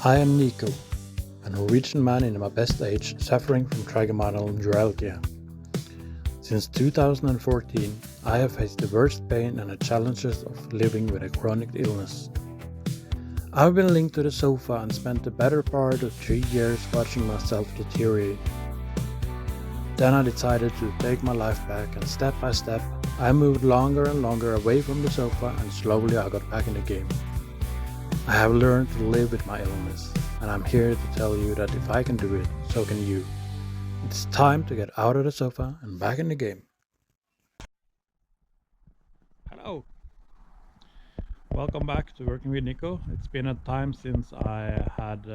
I am Niko, a Norwegian man in my best age suffering from trigeminal neuralgia. Since 2014, I have faced the worst pain and the challenges of living with a chronic illness. I've been linked to the sofa and spent the better part of 3 years watching myself deteriorate. Then I decided to take my life back, and step by step, I moved longer and longer away from the sofa, and slowly I got back in the game. I have learned to live with my illness, and I'm here to tell you that if I can do it, so can you. It's time to get out of the sofa and back in the game. Hello, welcome back to Working with Niko. It's been a time since I had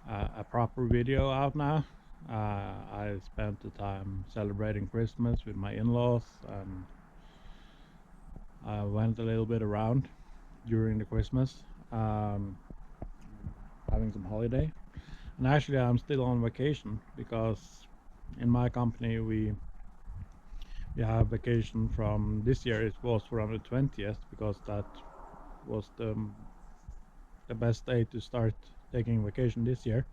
a proper video out now. I spent the time celebrating Christmas with my in-laws, and I went a little bit around during the Christmas, having some holiday. And actually I'm still on vacation, because in my company we have vacation from this year. It was from the 20th, because that was the best day to start taking vacation this year,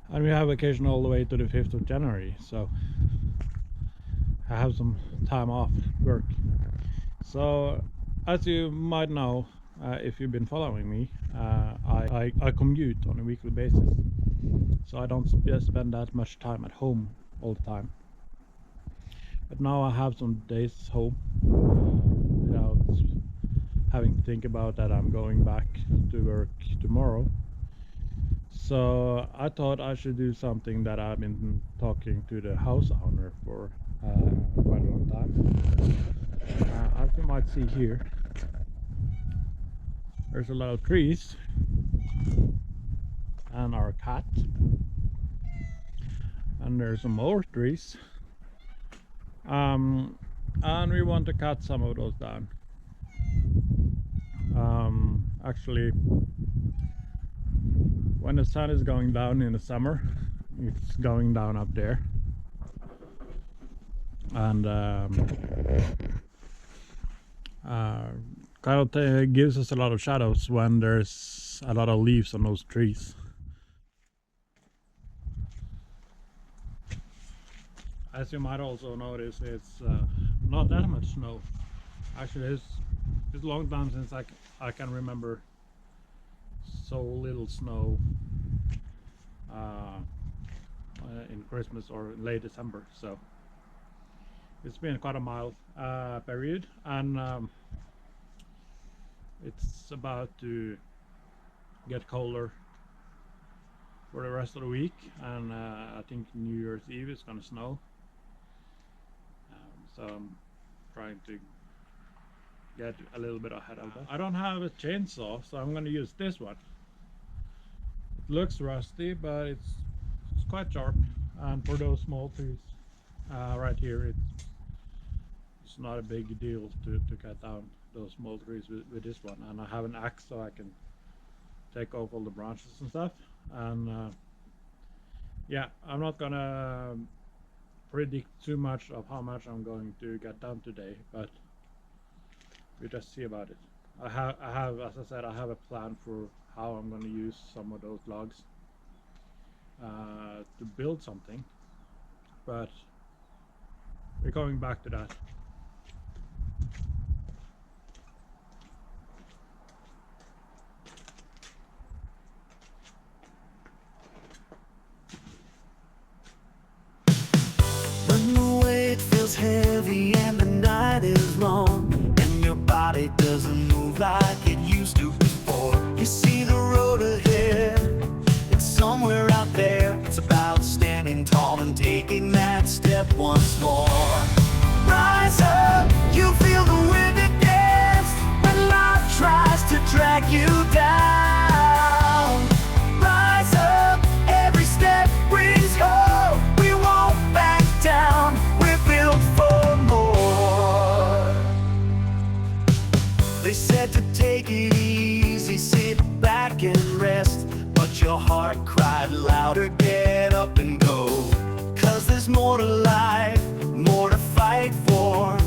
and we have vacation all the way to the 5th of January, so I have some time off work. So as you might know, if you've been following me, I commute on a weekly basis, so I don't spend that much time at home all the time. But now I have some days home without having to think about that I'm going back to work tomorrow. So I thought I should do something that I've been talking to the house owner for quite a long time. As you might see here, there's a lot of trees and our cat, and there's some more trees, and we want to cut some of those down. Actually, when the sun is going down in the summer, it's going down up there, and kind of gives us a lot of shadows when there's a lot of leaves on those trees. As you might also notice, it's not that much snow. Actually, it's a long time since I can remember so little snow in Christmas or late December. So it's been quite a mild period, and it's about to get colder for the rest of the week, and I think New Year's Eve is gonna snow. So I'm trying to get a little bit ahead of that. I don't have a chainsaw, so I'm gonna use this one. It looks rusty, but it's quite sharp, and for those small trees right here, it's not a big deal to cut down those small trees with this one. And I have an axe, so I can take off all the branches and stuff. And yeah, I'm not gonna predict too much of how much I'm going to get done today, but we just see about it. I have, as I said, I have a plan for how I'm going to use some of those logs to build something, but we're going back to that. When the weight feels heavy and the night is long, and your body doesn't move like it used to before, you see the road ahead, it's somewhere out there. It's about standing tall and taking that step once more. Rise up, you feel the wind against when life tries to drag you down. Rise up, every step brings hope. We won't back down, we're built for more. They said to take it easy, sit back and rest, but your heart cried louder, get up and go. 'Cause there's more to life, more to fight for,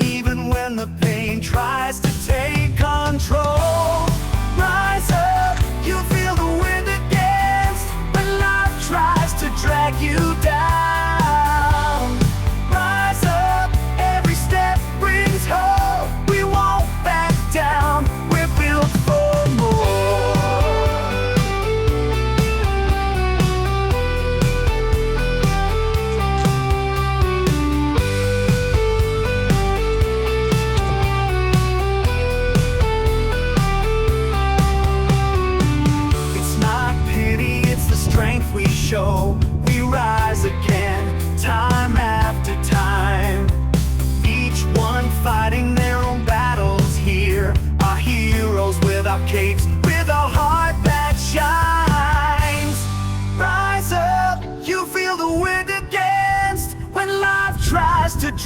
even when the pain tries to take control. Rise up,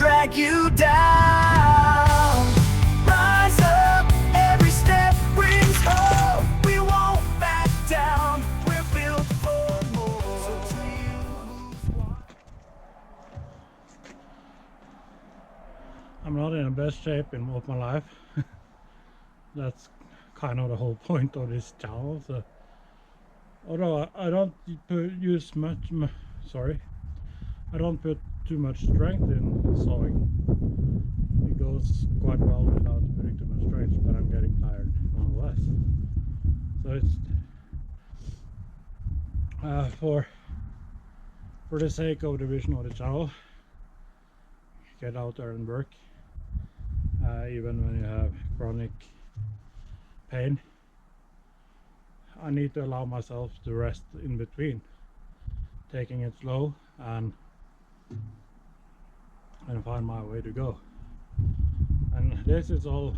drag you down. Rise up, every step brings hope. We won't back down, we're built for more. So to you who's watching. I'm not in the best shape in all my life. That's kind of the whole point of this channel. So, although I don't use much, I don't put too much strength in sawing. It goes quite well without putting too much strength, but I'm getting tired nonetheless. So it's for the sake of the vision of the channel, get out there and work, even when you have chronic pain. I need to allow myself to rest in between, taking it slow and find my way to go. And this is all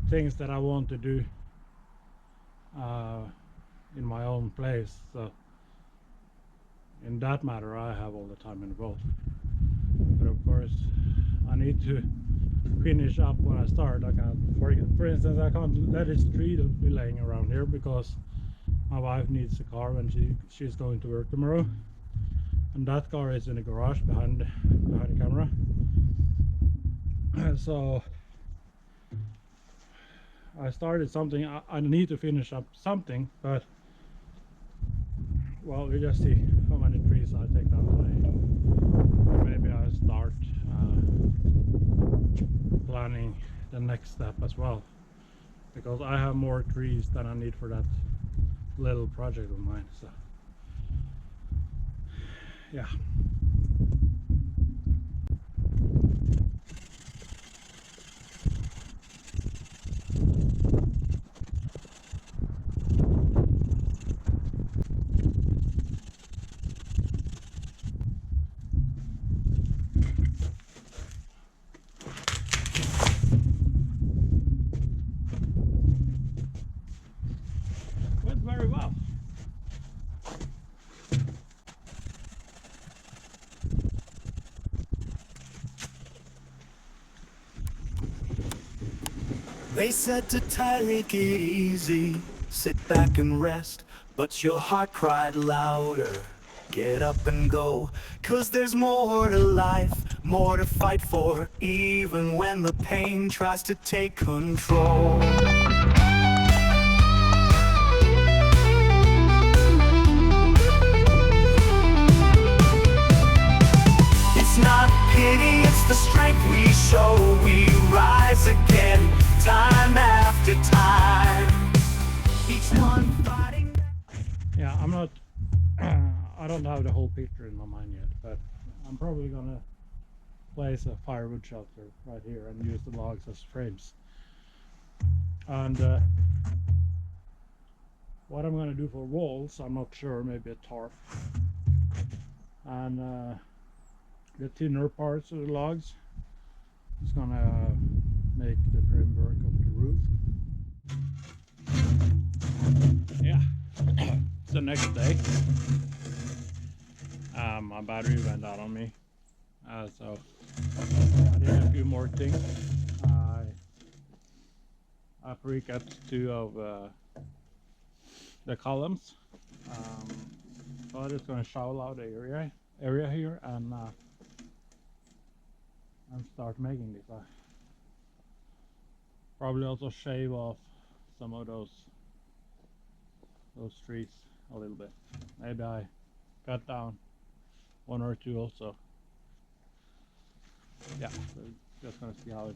things that I want to do in my own place. So in that matter, I have all the time in the world. But of course, I need to finish up when I start. I can't, for instance, I can't let this tree be laying around here because my wife needs a car when she's going to work tomorrow, and that car is in the garage behind the camera. So I started something. I need to finish up something, but well, we just see how many trees I take down today. Maybe I start planning the next step as well, because I have more trees than I need for that little project of mine. So yeah. Went very well. They said to take it easy, sit back and rest, but your heart cried louder. Get up and go, 'cause there's more to life, more to fight for, even when the pain tries to take control. It's not pity, it's the strength we show. We rise again, time after time, each one fighting. Yeah, I'm not I don't have the whole picture in my mind yet, but I'm probably gonna place a firewood shelter right here and use the logs as frames. And what I'm gonna do for walls, I'm not sure, maybe a tarp. And the thinner parts of the logs is gonna make the framework of the roof. Yeah, it's the next day. My battery went out on me, so I did a few more things. I pre-cut 2 of the columns, so I'm just going to shovel out the area here and start making this. Probably also shave off some of those trees a little bit. Maybe I cut down 1 or 2 also. Yeah, so just gonna see how it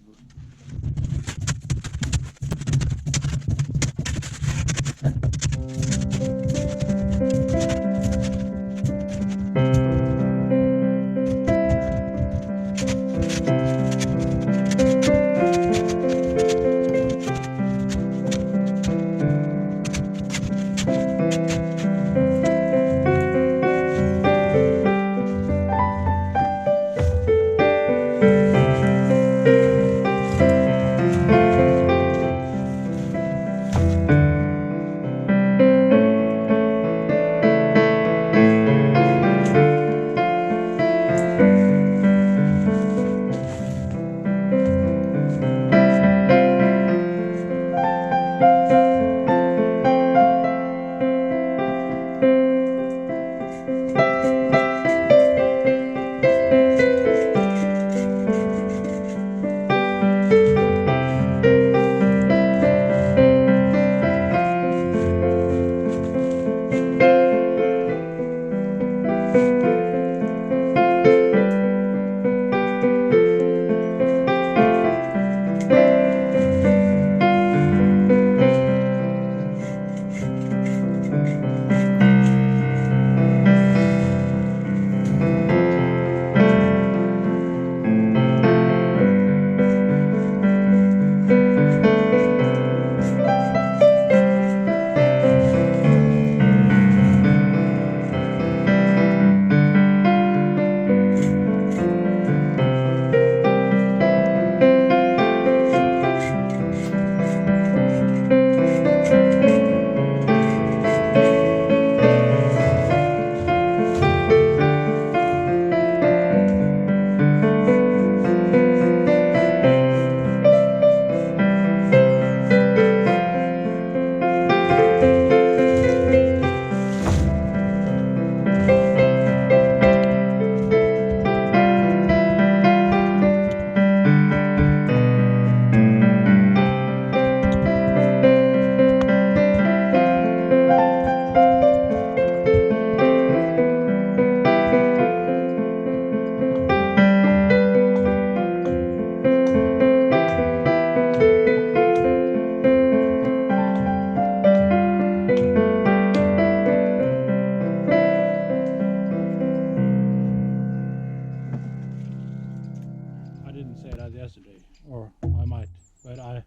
didn't say that yesterday, or I might, but I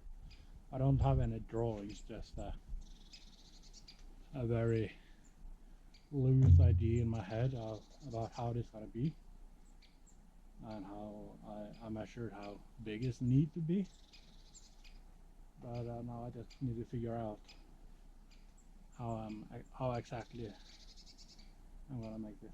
don't have any drawings, just a very loose idea in my head about how this is gonna be, and how I measured how big it needs to be. But now I just need to figure out how exactly I'm gonna make this.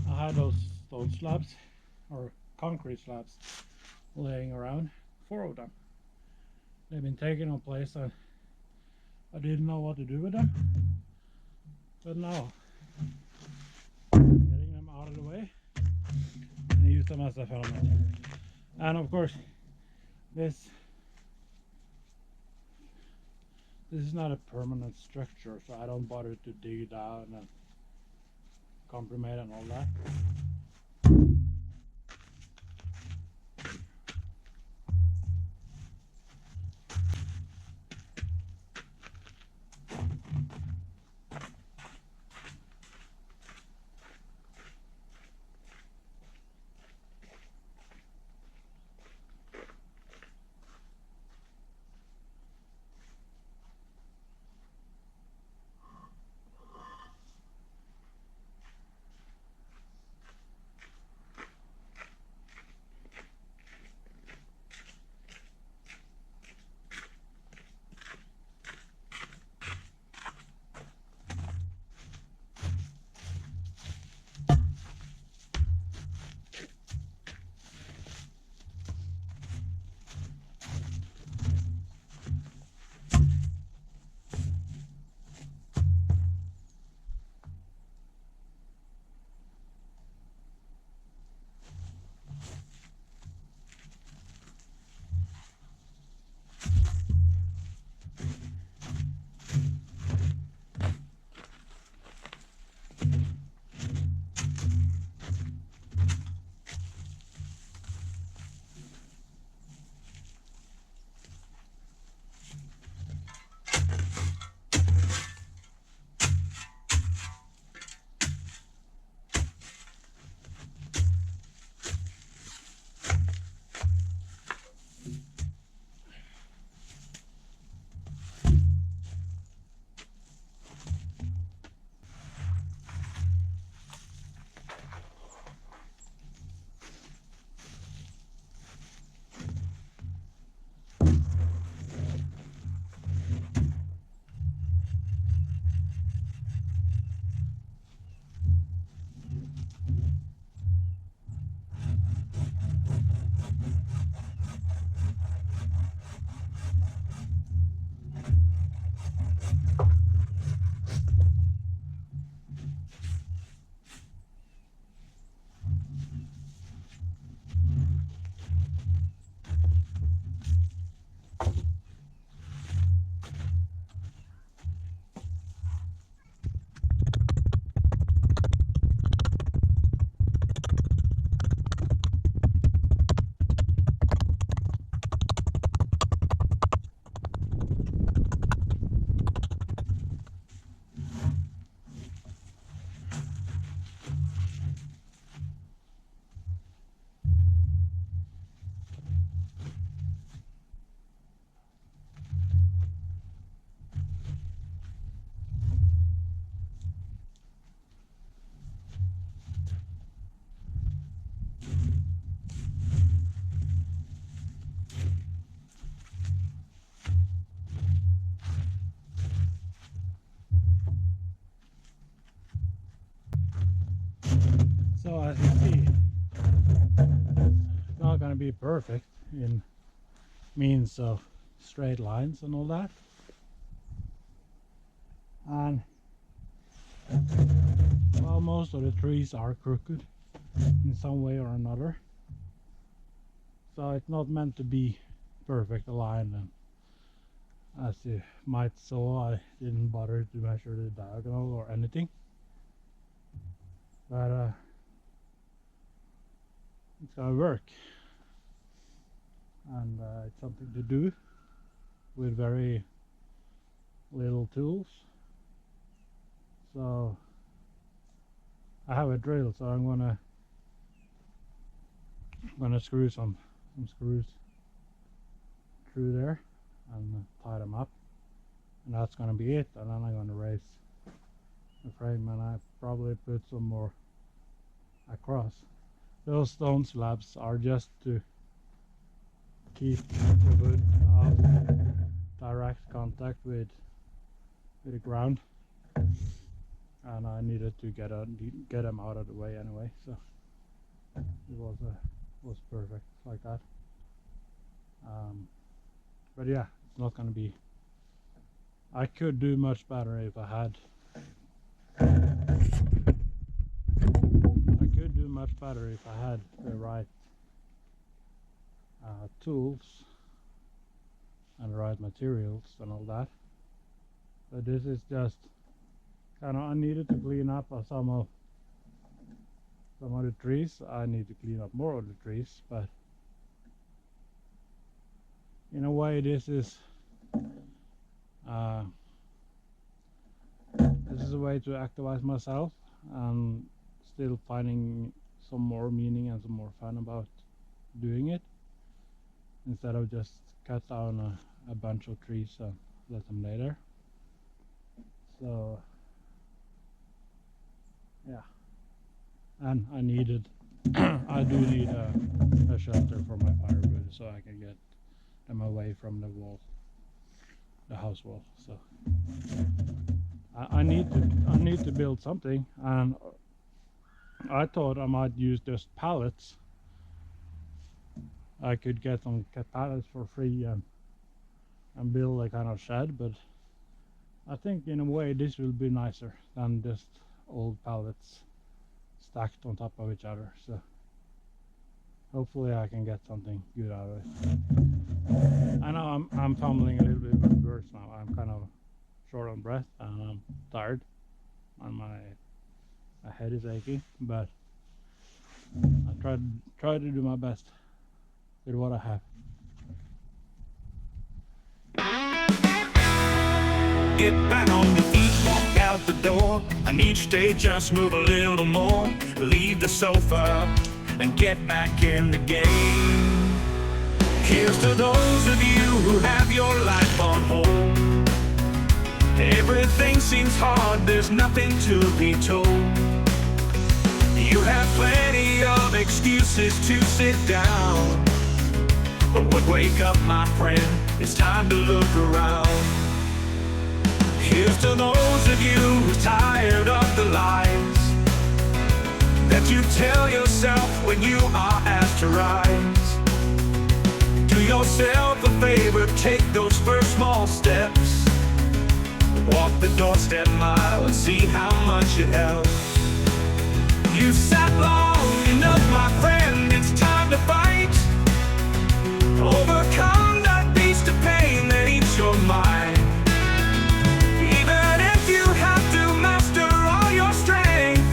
I had those stone slabs or concrete slabs laying around, 4 of them. They've been taken on place and I didn't know what to do with them. But now, getting them out of the way and use them as a filament. And of course, this is not a permanent structure, so I don't bother to dig down and comprimate and all that. So as you see, it's not gonna be perfect in means of straight lines and all that. And well, most of the trees are crooked in some way or another. So it's not meant to be perfect aligned, and as you might saw, I didn't bother to measure the diagonal or anything. But it's gonna work, and it's something to do with very little tools. So I have a drill, so I'm gonna screw some screws through there and tie them up, and that's gonna be it. And then I'm gonna raise the frame, and I probably put some more across. Those stone slabs are just to keep the wood out direct contact with the ground, and I needed to get them out of the way anyway, so it was perfect like that. But yeah, it's not gonna be. I could do much better if I had. Much better if I had the right tools and the right materials and all that. But this is just kind of, I needed to clean up some of the trees. I need to clean up more of the trees, but in a way this is a way to activize myself and still finding some more meaning and some more fun about doing it, instead of just cut down a bunch of trees and let them lay there. So yeah, and I needed I do need a shelter for my firewood, so I can get them away from the wall, the house wall. So I need to build something, and I thought I might use just pallets. I could get some pallets for free and build a kind of shed, but I think in a way this will be nicer than just old pallets stacked on top of each other. So hopefully I can get something good out of it. I know I'm fumbling a little bit with words now. I'm kind of short on breath and I'm tired, and my head is aching, but I try to do my best with what I have. Get back on your feet, walk out the door, and each day just move a little more. Leave the sofa and get back in the game. Here's to those of you who have your life on hold. Everything seems hard, there's nothing to be told. You have plenty of excuses to sit down, but wake up, my friend, it's time to look around. Here's to those of you who's tired of the lies that you tell yourself when you are asked to rise. Do yourself a favor, take those first small steps. Walk the doorstep mile and see how much it helps. You've sat long enough, my friend, it's time to fight. Overcome that beast of pain that eats your mind. Even if you have to master all your strength,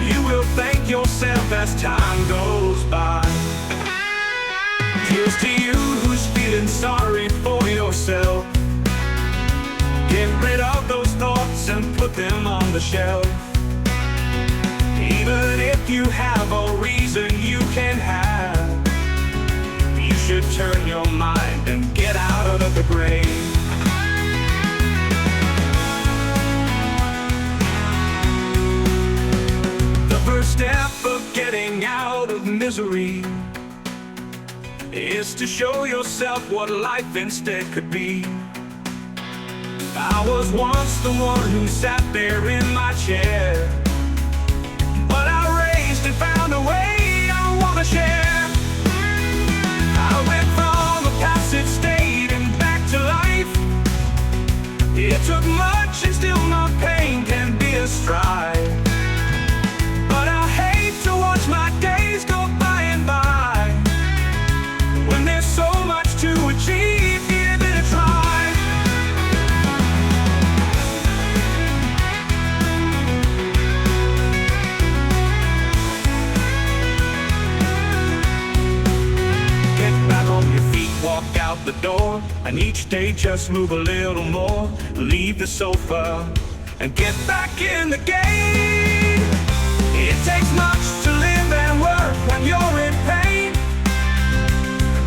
you will thank yourself as time goes by. Here's to you who's feeling sorry for yourself. Get rid of those thoughts and put them on the shelf. Even if you have a reason you can have, you should turn your mind and get out of the grave. The first step of getting out of misery is to show yourself what life instead could be. I was once the one who sat there in my chair, but I look much and still my pain can be a stride. But I hate to watch my days go by and by, when there's so much to achieve, give it a try. Get back on your feet, walk out the door, and each day just move a little more. Leave the sofa and get back in the game. It takes much to live and work when you're in pain,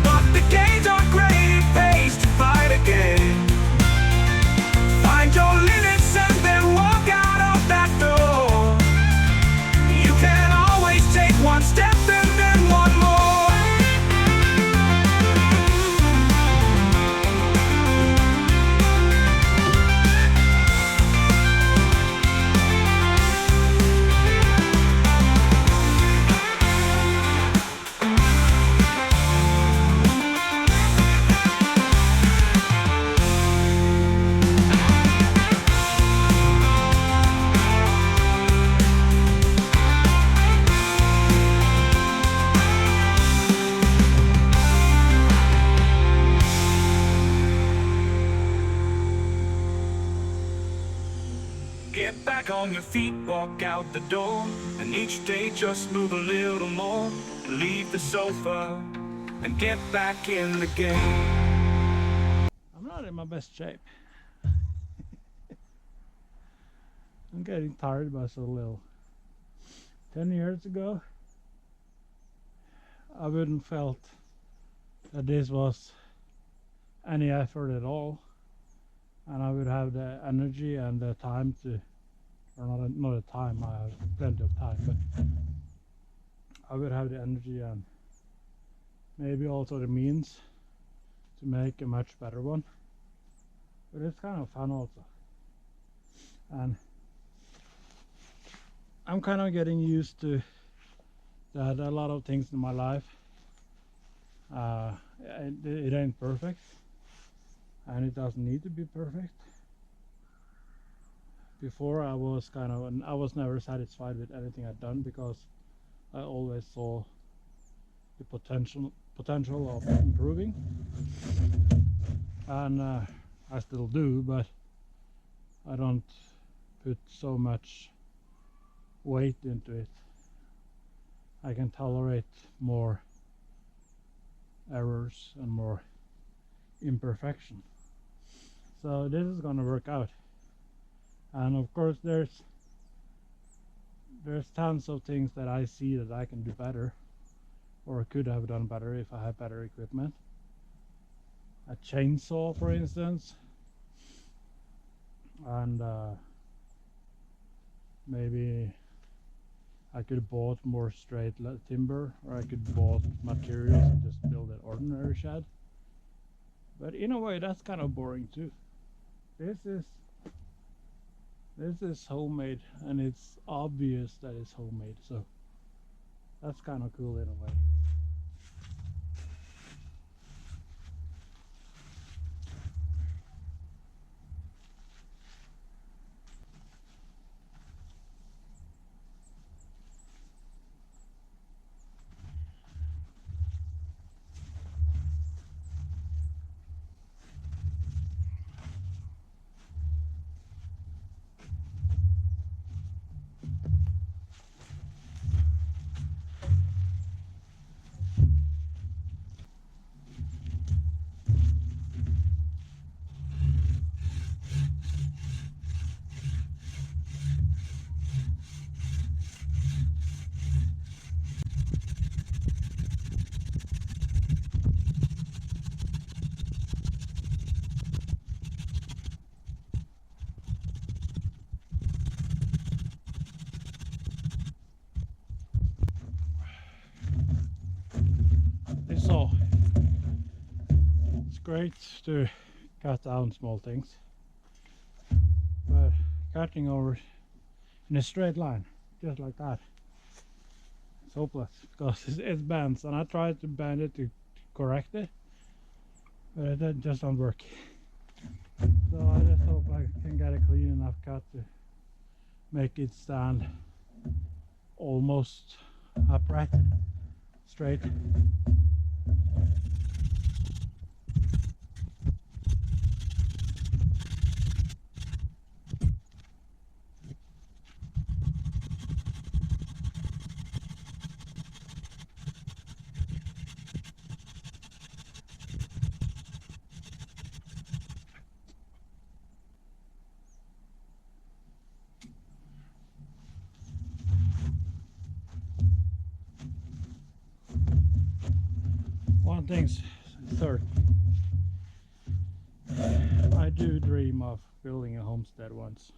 but the gains are great, it pays to fight again. Find your limits and then walk out of that door. You can always take one step and then one more. Get back on your feet, walk out the door, and each day just move a little more. Leave the sofa and get back in the game. I'm not in my best shape. I'm getting tired by so little. 10 years ago, I wouldn't felt that this was any effort at all, and I would have the energy and the time to, or not the time, I have plenty of time, but I would have the energy and maybe also the means to make a much better one. But it's kind of fun also, and I'm kind of getting used to that a lot of things in my life, it ain't perfect, and it doesn't need to be perfect. Before I was I was never satisfied with anything I'd done, because I always saw the potential of improving, and I still do, but I don't put so much weight into it. I can tolerate more errors and more imperfection. So this is gonna work out. And of course there's tons of things that I see that I can do better, or could have done better if I had better equipment. A chainsaw, for instance, and maybe I could have bought more straight timber, or I could have bought materials and just build an ordinary shed. But in a way that's kind of boring too. This is homemade, and it's obvious that it's homemade, so that's kind of cool in a way. So it's great to cut down small things, but cutting over in a straight line just like that, it's hopeless, because it bends, and I tried to bend it to correct it, but it just don't work. So I just hope I can get a clean enough cut to make it stand almost upright, straight. One thing's certain. I do dream of building a homestead once.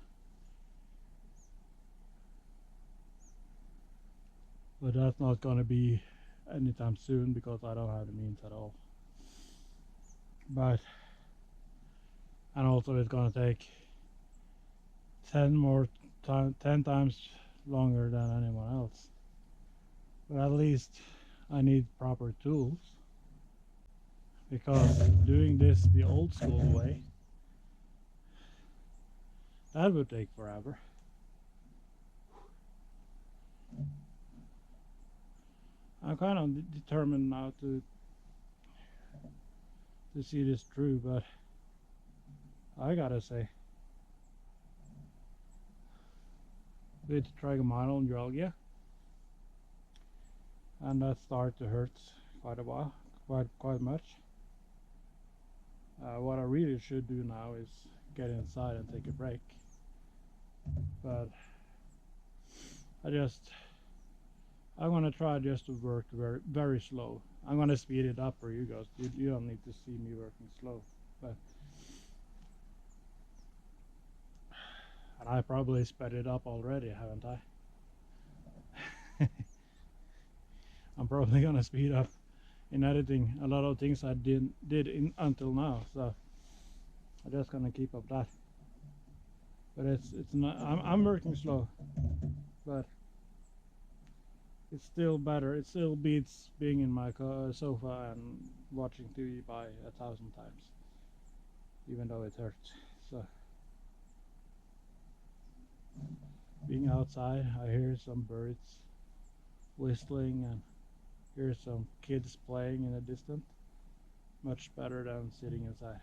But that's not gonna be anytime soon because I don't have the means at all. But and also it's gonna take 10 times longer than anyone else. But at least I need proper tools, because doing this the old school way, that would take forever. I'm kind of determined now to see this through, but I gotta say, with trigeminal neuralgia, and that started to hurt quite a while, quite much. What I really should do now is get inside and take a break, but I'm gonna try just to work very slow. I'm gonna speed it up for you guys. You don't need to see me working slow, but and I probably sped it up already, haven't I? I'm probably gonna speed up in editing a lot of things I did until now, so I'm just gonna keep up that. But it's not. I'm working slow, but it's still better. It still beats being in my sofa and watching TV by 1,000 times, even though it hurts. So being outside, I hear some birds whistling and hear some kids playing in the distance. Much better than sitting inside.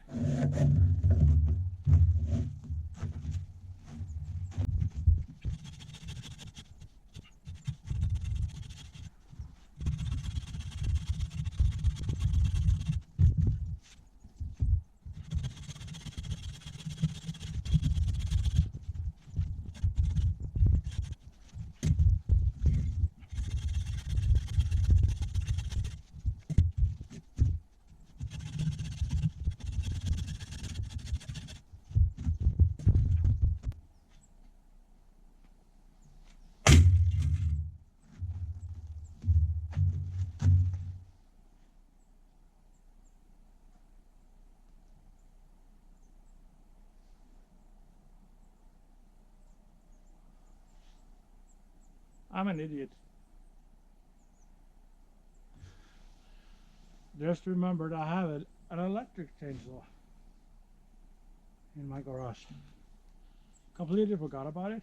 I'm an idiot. Just remembered I have an electric chainsaw in my garage. Completely forgot about it.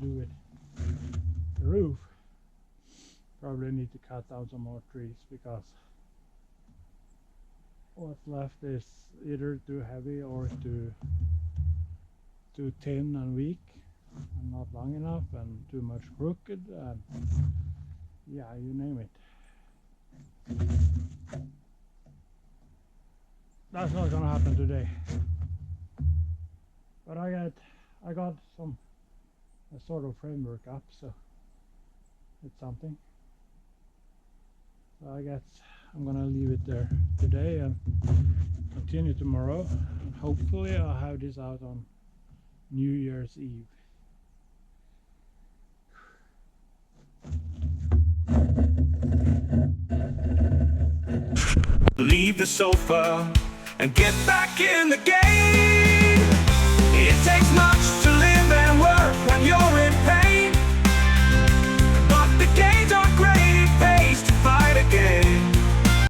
do with the roof. Probably need to cut down some more trees because what's left is either too heavy or too thin and weak and not long enough and too much crooked and yeah, you name it. That's not gonna happen today. But I got a sort of framework up, so it's something. So I guess I'm gonna leave it there today and continue tomorrow. And hopefully I'll have this out on New Year's Eve. Leave the sofa and get back in the game.